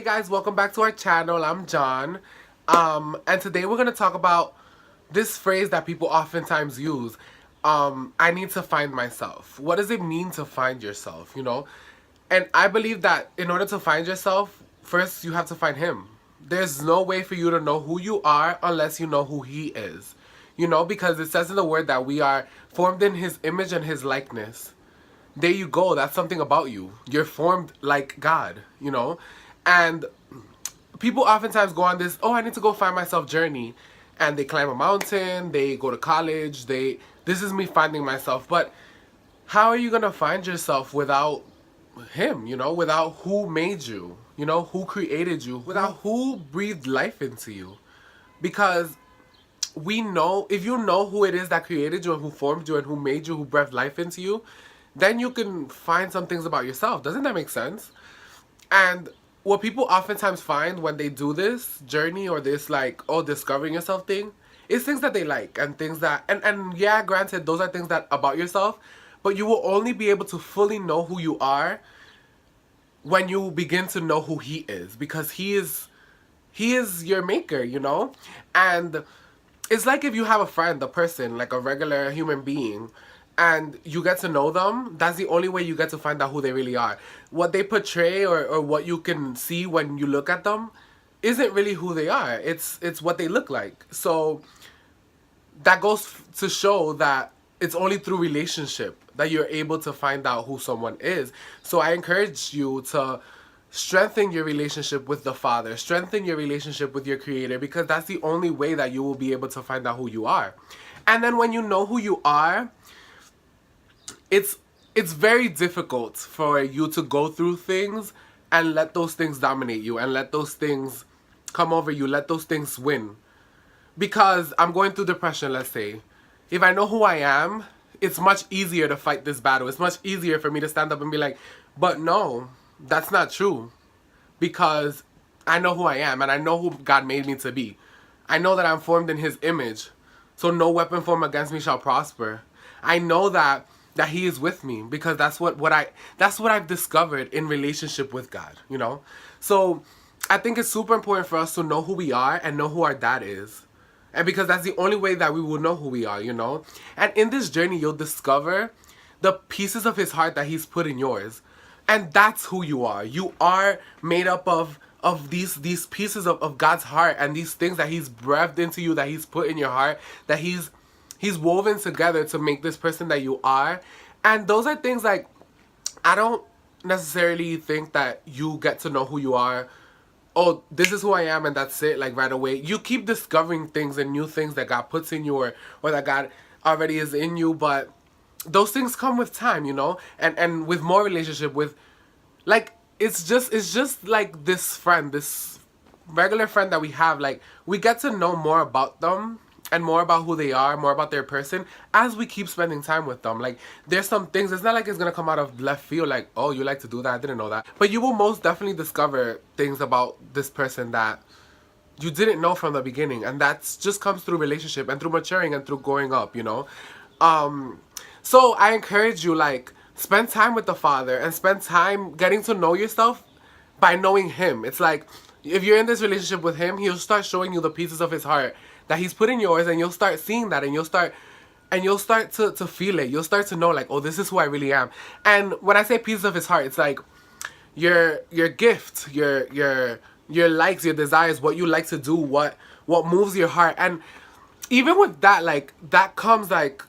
guys, welcome back to our channel. I'm John. And today we're going to talk about this phrase that people oftentimes use. I need to find myself. What does it mean to find yourself, you know? And I believe that in order to find yourself, first you have to find him. There's no way for you to know who you are unless you know who he is. You know, because it says in the word that we are formed in his image and his likeness. There you go. That's something about you. You're formed like God, you know? And people oftentimes go on this, oh, I need to go find myself journey. And they climb a mountain, they go to college, this is me finding myself. But how are you going to find yourself without him, you know? Without who made you, you know? Who created you? Without who breathed life into you? Because we know, if you know who it is that created you and who formed you and who made you, who breathed life into you, then you can find some things about yourself. Doesn't that make sense? And what people oftentimes find when they do this journey or this like, oh, discovering yourself thing, is things that they like and things that, and yeah, granted, those are things that about yourself, but you will only be able to fully know who you are when you begin to know who he is, because he is your maker, you know? And it's like if you have a friend, a person, like a regular human being, and you get to know them, that's the only way you get to find out who they really are. What they portray or what you can see when you look at them isn't really who they are. It's what they look like. So that goes to show that it's only through relationship that you're able to find out who someone is. So I encourage you to strengthen your relationship with the Father, strengthen your relationship with your Creator, because that's the only way that you will be able to find out who you are. And then when you know who you are, it's very difficult for you to go through things and let those things dominate you and let those things come over you, let those things win. Because I'm going through depression, let's say. If I know who I am, it's much easier to fight this battle. It's much easier for me to stand up and be like, but no, that's not true. Because I know who I am and I know who God made me to be. I know that I'm formed in his image. So no weapon formed against me shall prosper. I know that he is with me, because that's what I've discovered in relationship with God, you know? So I think it's super important for us to know who we are and know who our dad is. And because that's the only way that we will know who we are, you know? And in this journey, you'll discover the pieces of his heart that he's put in yours. And that's who you are. You are made up of these pieces of God's heart, and these things that he's breathed into you, that he's put in your heart, that he's woven together to make this person that you are. And those are things like, I don't necessarily think that you get to know who you are, oh, this is who I am and that's it, like right away. You keep discovering things and new things that God puts in you, or that God already is in you, but those things come with time, you know? And with more relationship, with, like, it's just like this friend, this regular friend that we have, like, we get to know more about them and more about who they are, more about their person, as we keep spending time with them. Like, there's some things, it's not like it's gonna come out of left field, like, oh, you like to do that, I didn't know that. But you will most definitely discover things about this person that you didn't know from the beginning, and that's just comes through relationship and through maturing and through growing up, you know? So I encourage you, like, spend time with the Father and spend time getting to know yourself by knowing him. It's like, if you're in this relationship with him, he'll start showing you the pieces of his heart that he's put in yours, and you'll start seeing that, and you'll start to feel it. You'll start to know, like, oh, this is who I really am. And when I say pieces of his heart, it's like your gift, your likes, your desires, what you like to do, what moves your heart. And even with that, like, that comes, like,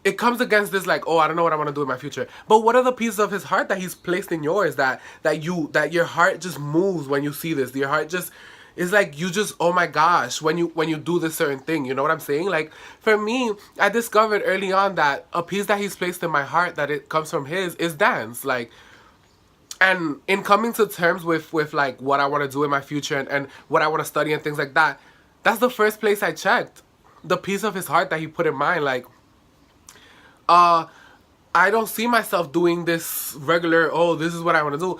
it comes against this, like, oh, I don't know what I want to do in my future. But what are the pieces of his heart that he's placed in yours that your heart just moves when you see this? Your heart just is like, you just, oh my gosh, when you do this certain thing, you know what I'm saying? Like, for me, I discovered early on that a piece that he's placed in my heart, that it comes from his, is dance. Like, and in coming to terms with like what I want to do in my future and what I want to study and things like that, that's the first place I checked. The piece of his heart that he put in mine, like, I don't see myself doing this regular, oh, this is what I want to do.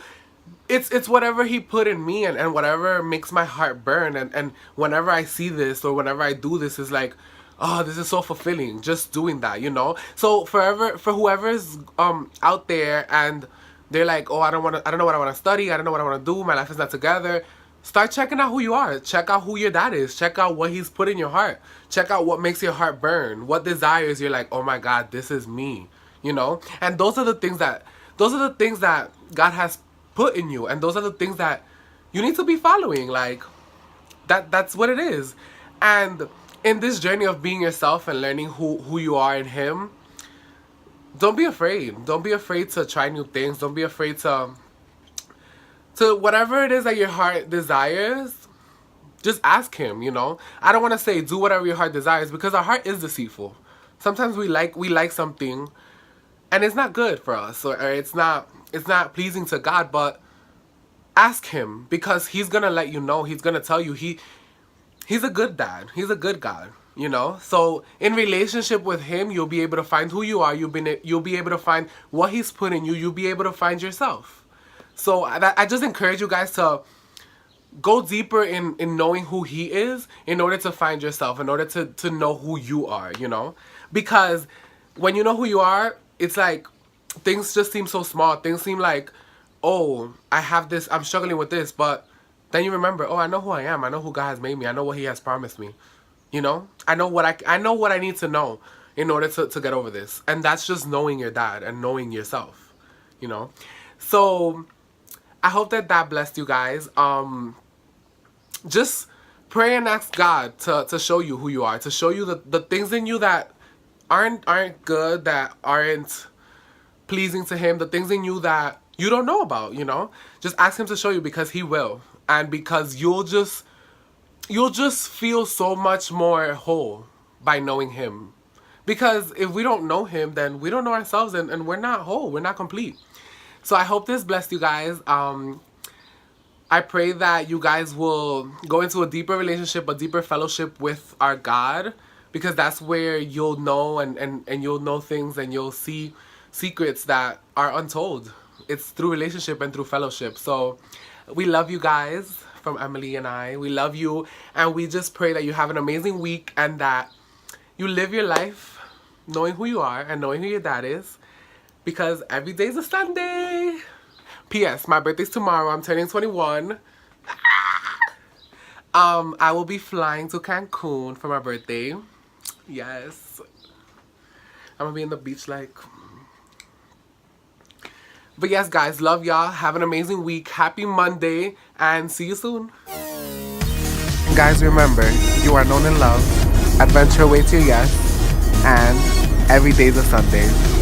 It's whatever he put in me, and whatever makes my heart burn, and whenever I see this or whenever I do this, is like, oh, this is so fulfilling, just doing that, you know? So for whoever's out there and They're like, oh, I don't know what I want to study. I don't know what I want to do. My life is not together. Start checking out who you are. Check out who your dad is. Check out what he's put in your heart. Check out what makes your heart burn. What desires you're like, oh my God, this is me. You know? And those are the things that God has put in you. And those are the things that you need to be following. Like, that's what it is. And in this journey of being yourself and learning who you are in him, don't be afraid. Don't be afraid to try new things. Don't be afraid to whatever it is that your heart desires. Just ask him, you know. I don't want to say do whatever your heart desires, because our heart is deceitful. Sometimes we like something and it's not good for us, or it's not pleasing to God, but ask him, because he's going to let you know. He's going to tell you he's a good dad. He's a good God, you know. So in relationship with him, you'll be able to find who you are. You'll be able to find what he's put in you. You'll be able to find yourself. So I just encourage you guys to go deeper in knowing who he is, in order to find yourself, in order to know who you are, you know. Because when you know who you are, it's like things just seem so small. Things seem like, oh, I have this, I'm struggling with this, but then you remember, oh, I know who I am. I know who God has made me. I know what he has promised me. You know? I know what I need to know in order to get over this. And that's just knowing your dad and knowing yourself, you know? So I hope that blessed you guys. Just pray and ask God to show you who you are, to show you the things in you that aren't good, that aren't pleasing to him, the things in you that you don't know about, you know? Just ask him to show you, because he will. And because you'll just feel so much more whole by knowing him. Because if we don't know him, then we don't know ourselves, and we're not whole, we're not complete. So I hope this blessed you guys. I pray that you guys will go into a deeper relationship, a deeper fellowship with our God, because that's where you'll know and you'll know things, and you'll see secrets that are untold. It's through relationship and through fellowship. So we love you guys, from Emily and I. We love you, and we just pray that you have an amazing week, and that you live your life knowing who you are and knowing who your dad is, because every day's a Sunday. P.S. My birthday's tomorrow. I'm turning 21. I will be flying to Cancun for my birthday. Yes. I'm gonna be in the beach like... But yes, guys, love y'all. Have an amazing week. Happy Monday, and see you soon. Guys, remember, you are known and loved. Adventure awaits you, yes. And every day's a Sunday.